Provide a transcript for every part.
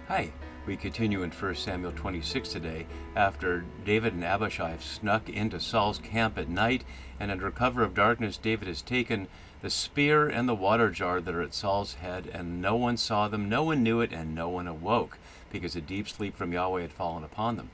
Hi, we continue in 1 Samuel 26 today after David and Abishai have snuck into Saul's camp at night, and under cover of darkness David has taken the spear and the water jar that are at Saul's head, and no one saw them, no one knew it, and no one awoke, because a deep sleep from Yahweh had fallen upon them.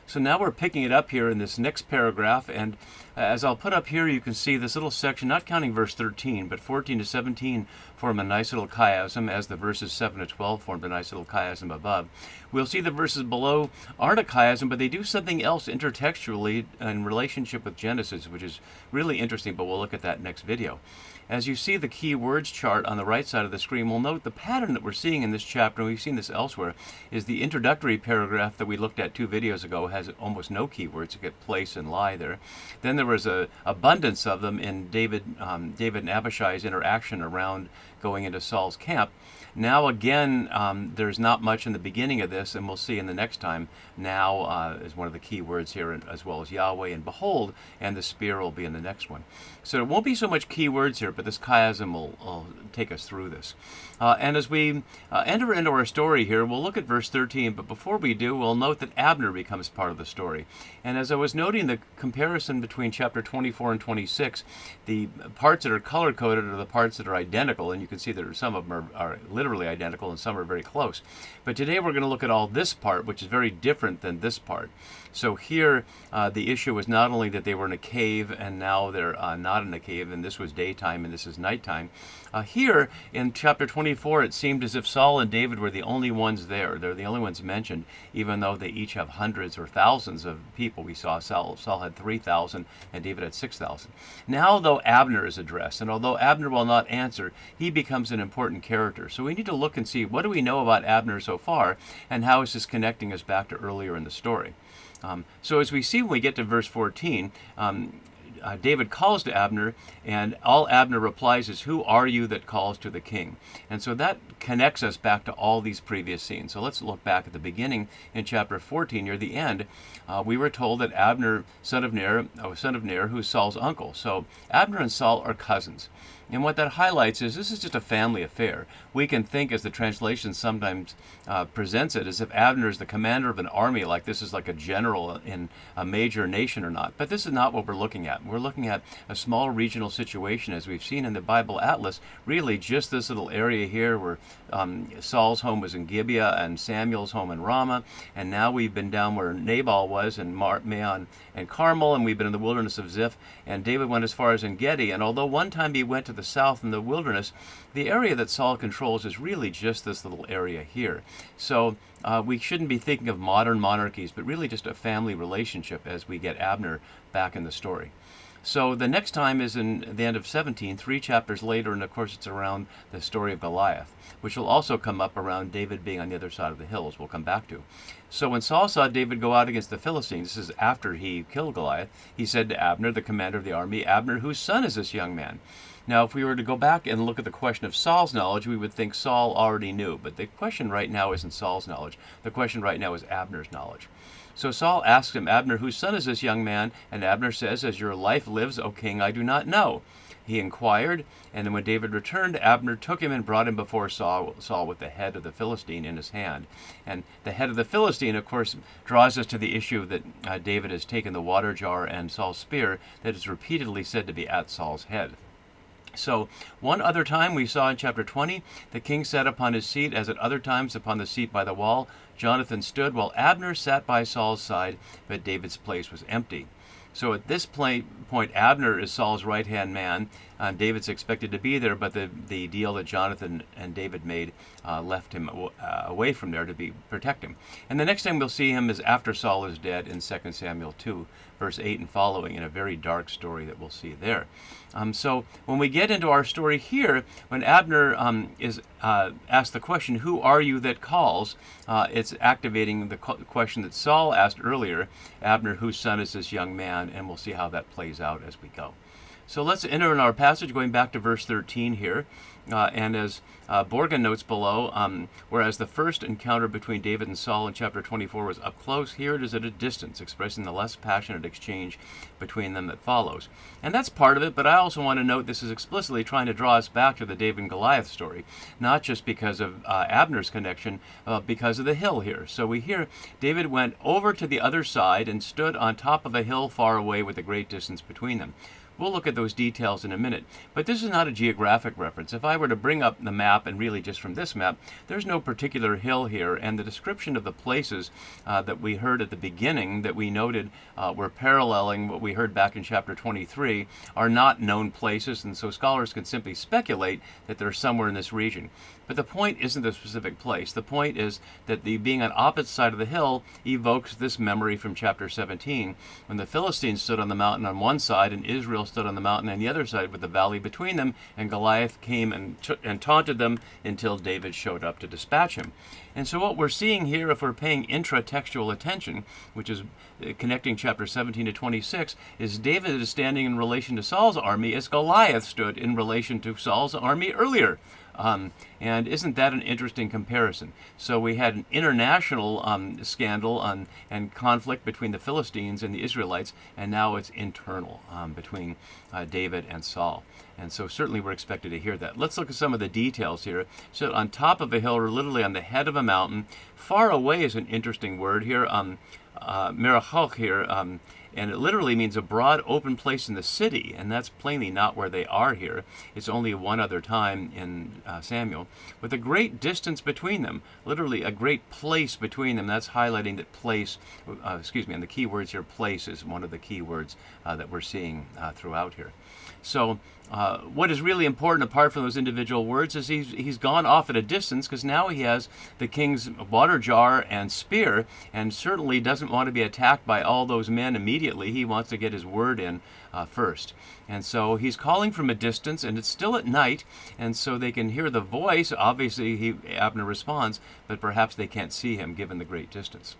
So now we're picking it up here in this next paragraph, and as I'll put up here, you can see this little section, not counting verse 13, but 14 to 17 form a nice little chiasm, as the verses 7 to 12 formed a nice little chiasm above. We'll see the verses below aren't a chiasm, but they do something else intertextually in relationship with Genesis, which is really interesting, but we'll look at that next video. As you see the key words chart on the right side of the screen, we'll note the pattern that we're seeing in this chapter, and we've seen this elsewhere, is the introductory paragraph that we looked at 2 videos ago has almost no keywords. You get place and lie there. Then there was an abundance of them in David and Abishai's interaction around going into Saul's camp. Now again, there's not much in the beginning of this, and we'll see in the next time. Now is one of the key words here, as well as Yahweh and behold, and the spear will be in the next one. So it won't be so much key words here, but this chiasm will take us through this. And as we enter into our story here, we'll look at verse 13, but before we do, we'll note that Abner becomes part of the story. And as I was noting the comparison between chapter 24 and 26, the parts that are color-coded are the parts that are identical, and you can see that some of them are literally identical and some are very close. But today we're going to look at all this part, which is very different than this part. So here the issue was not only that they were in a cave and now they're not in a cave, and this was daytime and this is nighttime. Here in chapter 24 it seemed as if Saul and David were the only ones there. They're the only ones mentioned, even though they each have hundreds or thousands of people. We saw Saul had 3,000 and David had 6,000. Now though Abner is addressed, and although Abner will not answer, he becomes an important character. So we need to look and see what do we know about Abner so far, and how is this connecting us back to earlier in the story. So as we see when we get to verse 14, David calls to Abner, and all Abner replies is, "Who are you that calls to the king?" And so that connects us back to all these previous scenes. So let's look back at the beginning in chapter 14, near the end. We were told that Abner, son of Ner, who's Saul's uncle. So Abner and Saul are cousins. And what that highlights is this is just a family affair. We can think, as the translation sometimes presents it, as if Abner is the commander of an army, like this is like a general in a major nation or not. But this is not what we're looking at. We're looking at a small regional situation, as we've seen in the Bible Atlas, really just this little area here where Saul's home was in Gibeah and Samuel's home in Ramah. And now we've been down where Nabal was in Maon and Carmel, and we've been in the wilderness of Ziph. And David went as far as En Gedi. And although one time he went to the south in the wilderness, the area that Saul controls is really just this little area here. So we shouldn't be thinking of modern monarchies, but really just a family relationship as we get Abner back in the story. So the next time is in the end of 17, 3 chapters later, and of course it's around the story of Goliath, which will also come up around David being on the other side of the hills, we'll come back to. So when Saul saw David go out against the Philistines, this is after he killed Goliath, he said to Abner, the commander of the army, "Abner, whose son is this young man?" Now, if we were to go back and look at the question of Saul's knowledge, we would think Saul already knew. But the question right now isn't Saul's knowledge. The question right now is Abner's knowledge. So Saul asks him, "Abner, whose son is this young man?" And Abner says, "As your life lives, O king, I do not know." He inquired, and then when David returned, Abner took him and brought him before Saul with the head of the Philistine in his hand. And the head of the Philistine, of course, draws us to the issue that David has taken the water jar and Saul's spear that is repeatedly said to be at Saul's head. So one other time we saw in chapter 20, the king sat upon his seat, as at other times upon the seat by the wall. Jonathan stood while Abner sat by Saul's side, but David's place was empty. So at this point, Abner is Saul's right-hand man. David's expected to be there, but the deal that Jonathan and David made left him away from there to protect him. And the next time we'll see him is after Saul is dead in 2 Samuel 2, verse 8 and following, in a very dark story that we'll see there. So when we get into our story here, when Abner is asked the question, "Who are you that calls?" It's activating the question that Saul asked earlier, "Abner, whose son is this young man?" And we'll see how that plays out as we go. So let's enter in our passage, going back to verse 13 here. And as Borgen notes below, whereas the first encounter between David and Saul in chapter 24 was up close, here it is at a distance, expressing the less passionate exchange between them that follows. And that's part of it, but I also want to note this is explicitly trying to draw us back to the David and Goliath story, not just because of Abner's connection, because of the hill here. So we hear David went over to the other side and stood on top of a hill far away with a great distance between them. We'll look at those details in a minute, but this is not a geographic reference. If I were to bring up the map, and really just from this map, there's no particular hill here, and the description of the places that we heard at the beginning that we noted were paralleling what we heard back in chapter 23 are not known places, and so scholars can simply speculate that they're somewhere in this region. But the point isn't the specific place. The point is that the being on opposite side of the hill evokes this memory from chapter 17, when the Philistines stood on the mountain on one side and Israel stood on the mountain on the other side with the valley between them, and Goliath came and taunted them until David showed up to dispatch him. And so what we're seeing here, if we're paying intratextual attention, which is connecting chapter 17 to 26, is David is standing in relation to Saul's army as Goliath stood in relation to Saul's army earlier. And isn't that an interesting comparison? So we had an international scandal and conflict between the Philistines and the Israelites, and now it's internal between David and Saul. And so certainly we're expected to hear that. Let's look at some of the details here. So on top of a hill, or literally on the head of a mountain, far away is an interesting word here, merachok here, and it literally means a broad open place in the city, and that's plainly not where they are here. It's only one other time in Samuel, with a great distance between them, literally a great place between them. That's highlighting that place, and the key words here, place, is one of the key words that we're seeing throughout here. So what is really important, apart from those individual words, is he's gone off at a distance, because now he has the king's water jar and spear, and certainly doesn't want to be attacked by all those men immediately. He wants to get his word in first. And so he's calling from a distance, and it's still at night, and so they can hear the voice. Obviously, Abner responds, but perhaps they can't see him given the great distance.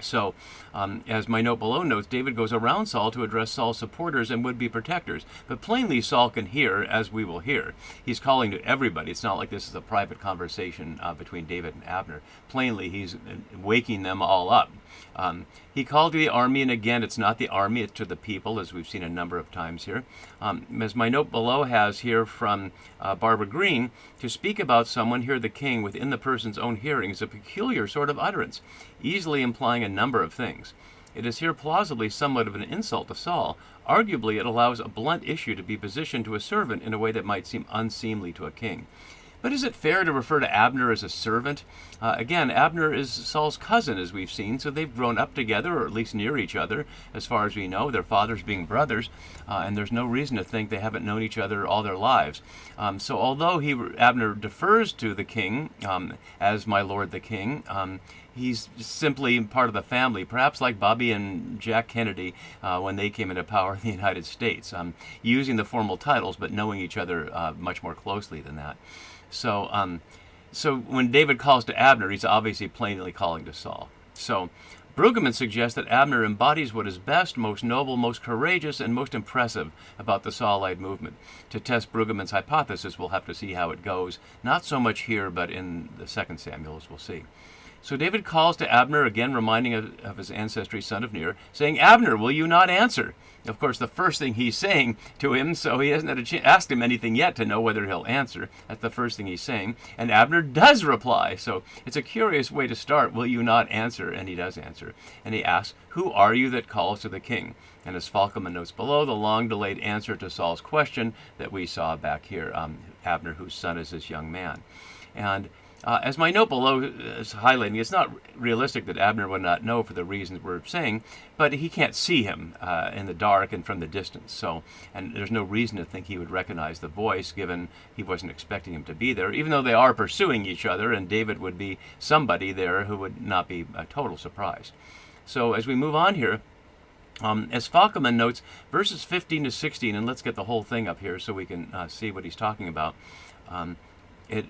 So, as my note below notes, David goes around Saul to address Saul's supporters and would-be protectors. But plainly, Saul can hear, as we will hear. He's calling to everybody. It's not like this is a private conversation between David and Abner. Plainly, he's waking them all up. He called to the army, and again, it's not the army, it's to the people, as we've seen a number of times here. As my note below has here from Barbara Green, to speak about someone, hear the king, within the person's own hearing is a peculiar sort of utterance, easily implying a number of things. It is here plausibly somewhat of an insult to Saul. Arguably, it allows a blunt issue to be positioned to a servant in a way that might seem unseemly to a king. But is it fair to refer to Abner as a servant? Again, Abner is Saul's cousin, as we've seen, so they've grown up together, or at least near each other, as far as we know, their fathers being brothers, and there's no reason to think they haven't known each other all their lives. So although Abner defers to the king as my lord the king, he's simply part of the family, perhaps like Bobby and Jack Kennedy when they came into power in the United States, using the formal titles but knowing each other much more closely than that. So when David calls to Abner, he's obviously plainly calling to Saul. So Brueggemann suggests that Abner embodies what is best, most noble, most courageous, and most impressive about the Saulite movement. To test Brueggemann's hypothesis, we'll have to see how it goes. Not so much here, but in the 2nd Samuel, as we'll see. So David calls to Abner, again reminding of his ancestry, son of Ner, saying, "Abner, will you not answer?" Of course, the first thing he's saying to him, so he hasn't had asked him anything yet to know whether he'll answer. That's the first thing he's saying. And Abner does reply. So it's a curious way to start. Will you not answer? And he does answer. And he asks, "Who are you that calls to the king?" And as Falkman notes below, the long-delayed answer to Saul's question that we saw back here, Abner, whose son is this young man. And as my note below is highlighting, it's not realistic that Abner would not know for the reasons we're saying, but he can't see him in the dark and from the distance. So, and there's no reason to think he would recognize the voice, given he wasn't expecting him to be there, even though they are pursuing each other, and David would be somebody there who would not be a total surprise. So as we move on here, as Falkman notes, verses 15 to 16, and let's get the whole thing up here so we can see what he's talking about. It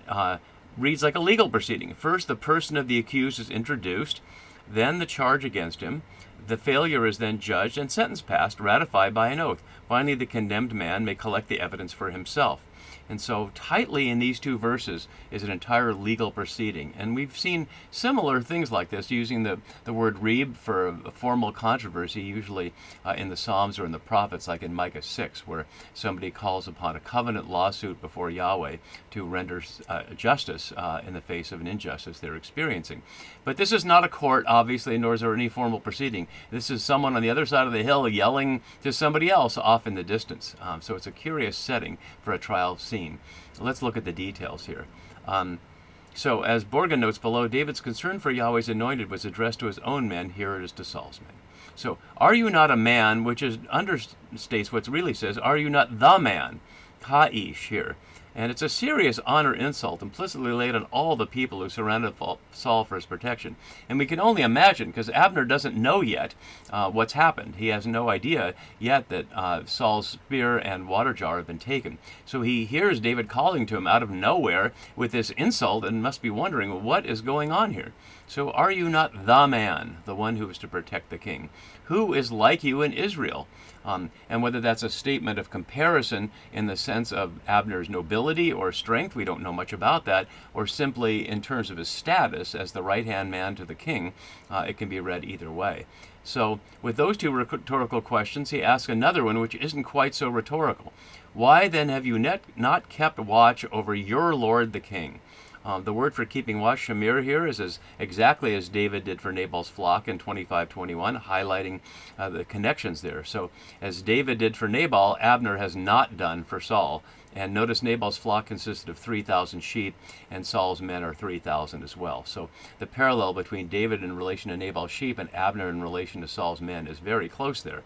reads like a legal proceeding. First, the person of the accused is introduced, then the charge against him, The failure is then judged and sentence passed, ratified by an oath. Finally, the condemned man may collect the evidence for himself. And so tightly in these two verses is an entire legal proceeding. And we've seen similar things like this, using the word reeb for a formal controversy, usually in the Psalms or in the prophets, like in Micah 6, where somebody calls upon a covenant lawsuit before Yahweh to render justice in the face of an injustice they're experiencing. But this is not a court, obviously, nor is there any formal proceeding. This is someone on the other side of the hill yelling to somebody else off in the distance. So it's a curious setting for a trial scene. Let's look at the details here. So as Borgen notes below, David's concern for Yahweh's anointed was addressed to his own men. Here it is to Saul's men. So, are you not a man, which understates what it really says, are you not the man? Ha'ish here. And it's a serious honor insult implicitly laid on all the people who surrounded Saul for his protection. And we can only imagine, because Abner doesn't know yet what's happened. He has no idea yet that Saul's spear and water jar have been taken. So he hears David calling to him out of nowhere with this insult and must be wondering, what is going on here? So are you not the man, the one who is to protect the king? Who is like you in Israel? And whether that's a statement of comparison in the sense of Abner's nobility or strength, we don't know much about that, or simply in terms of his status as the right-hand man to the king, it can be read either way. So with those two rhetorical questions, he asks another one which isn't quite so rhetorical. Why then have you not kept watch over your Lord the king? The word for keeping watch, shamir, here is exactly as David did for Nabal's flock in 25:21, highlighting the connections there. So as David did for Nabal, Abner has not done for Saul. And notice Nabal's flock consisted of 3,000 sheep, and Saul's men are 3,000 as well. So the parallel between David in relation to Nabal's sheep and Abner in relation to Saul's men is very close there.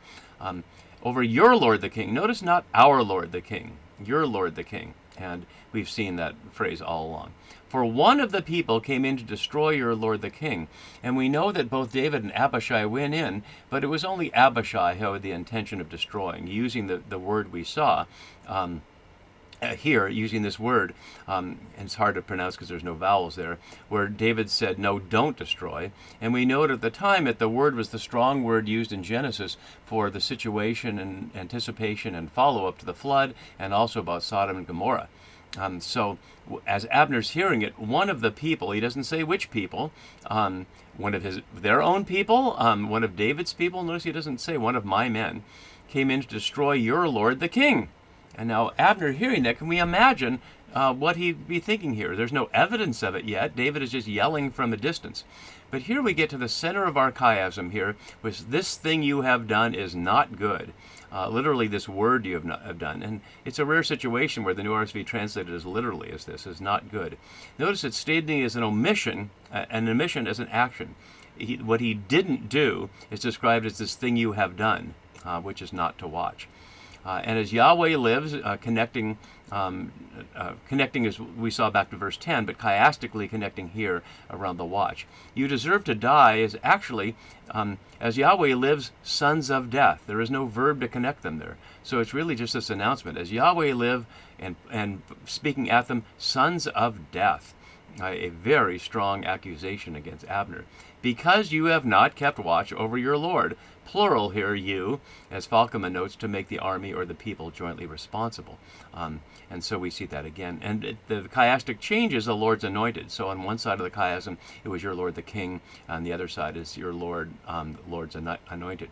Over your Lord the king, notice not our Lord the king, your Lord the king. And we've seen that phrase all along. For one of the people came in to destroy your Lord the king. And we know that both David and Abishai went in, but it was only Abishai who had the intention of destroying, using the word we saw here, using this word, and it's hard to pronounce because there's no vowels there, where David said, no, don't destroy. And we note at the time that the word was the strong word used in Genesis for the situation and anticipation and follow-up to the flood, and also about Sodom and Gomorrah. So as Abner's hearing it, one of the people, he doesn't say which people, one of their own people, one of David's people, notice he doesn't say one of my men, came in to destroy your Lord the king. And now Abner hearing that, can we imagine what he'd be thinking here? There's no evidence of it yet. David is just yelling from a distance. But here we get to the center of our chiasm here, which this thing you have done is not good. Literally this word you have done. And it's a rare situation where the New RSV translated as literally as this, is not good. Notice it's stating as an omission as an action. What he didn't do is described as this thing you have done, which is not to watch. And as Yahweh lives, connecting as we saw back to verse 10, but chiastically connecting here around the watch. You deserve to die is actually, as Yahweh lives, sons of death. There is no verb to connect them there. So it's really just this announcement. As Yahweh live, and speaking at them, sons of death. A very strong accusation against Abner. Because you have not kept watch over your Lord. Plural here, you, as Falkman notes, to make the army or the people jointly responsible. And so we see that again. And the chiastic changes the Lord's anointed. So on one side of the chiasm, it was your Lord the king. On the other side is your Lord, the Lord's anointed.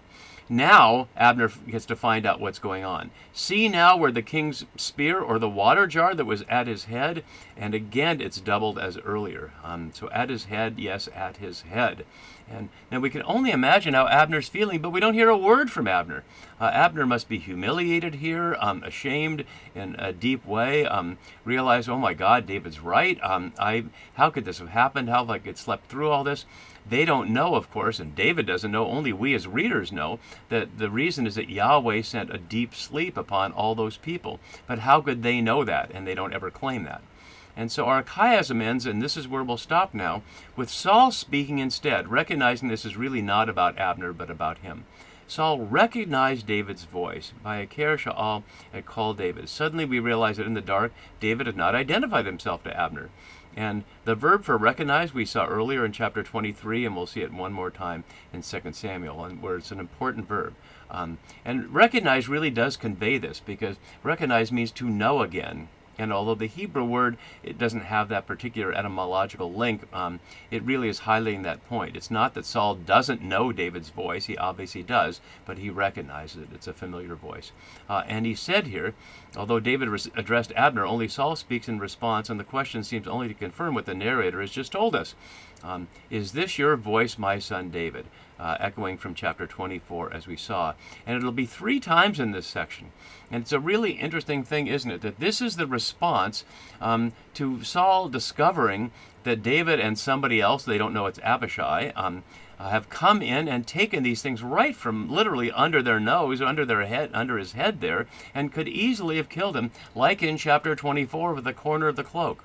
Now, Abner gets to find out what's going on. See now where the king's spear or the water jar that was at his head, and again it's doubled as earlier. So at his head, yes, at his head. And now we can only imagine how Abner's feeling, but we don't hear a word from Abner. Abner must be humiliated here, ashamed in a deep way, realize, oh my God, David's right. How could this have happened? How have I get slept through all this? They don't know, of course, and David doesn't know, only we as readers know, that the reason is that Yahweh sent a deep sleep upon all those people. But how could they know that? And they don't ever claim that. And so our chiasm ends, and this is where we'll stop now, with Saul speaking instead, recognizing this is really not about Abner, but about him. Saul recognized David's voice. By Aker Sha'al, it called David. Suddenly we realize that in the dark, David had not identified himself to Abner. And the verb for recognize we saw earlier in chapter 23, and we'll see it one more time in 2 Samuel, and where it's an important verb. And recognize really does convey this, because recognize means to know again. And although the Hebrew word, it doesn't have that particular etymological link, it really is highlighting that point. It's not that Saul doesn't know David's voice. He obviously does, but he recognizes it. It's a familiar voice. And he said here, although David addressed Abner, only Saul speaks in response, and the question seems only to confirm what the narrator has just told us. Is this your voice, my son David? Echoing from chapter 24, as we saw. And it'll be 3 times in this section. And it's a really interesting thing, isn't it, that this is the response to Saul discovering that David and somebody else, they don't know it's Abishai, have come in and taken these things right from literally under their nose, under their head, under his head there, and could easily have killed him, like in chapter 24 with the corner of the cloak.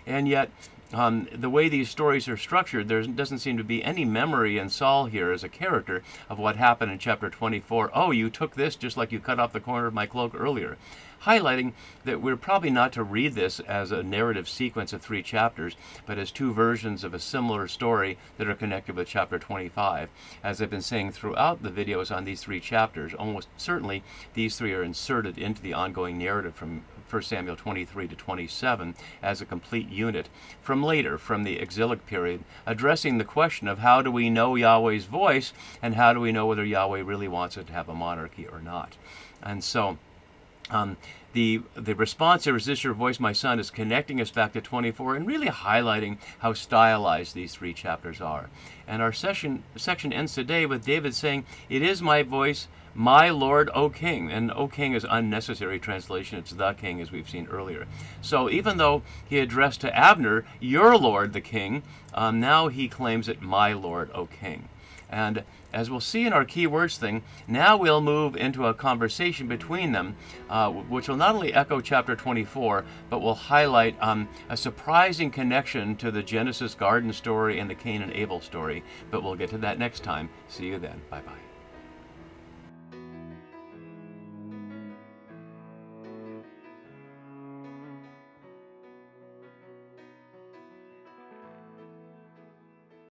And yet, the way these stories are structured, there doesn't seem to be any memory in Saul here as a character of what happened in chapter 24. Oh, you took this just like you cut off the corner of my cloak earlier. Highlighting that we're probably not to read this as a narrative sequence of 3 chapters, but as 2 versions of a similar story that are connected with chapter 25. As I've been saying throughout the videos on these 3 chapters, almost certainly these 3 are inserted into the ongoing narrative from 1 Samuel 23 to 27 as a complete unit from later, from the exilic period, addressing the question of how do we know Yahweh's voice, and how do we know whether Yahweh really wants it to have a monarchy or not. And so the response here, is this your voice, my son, is connecting us back to 24 and really highlighting how stylized these 3 chapters are. And our section ends today with David saying, it is my voice, my Lord, O King. And O King is unnecessary translation. It's the King, as we've seen earlier. So even though he addressed to Abner, your Lord, the King, now he claims it, my Lord, O King. And as we'll see in our keywords thing, now we'll move into a conversation between them, which will not only echo chapter 24, but will highlight a surprising connection to the Genesis garden story and the Cain and Abel story. But we'll get to that next time. See you then. Bye-bye.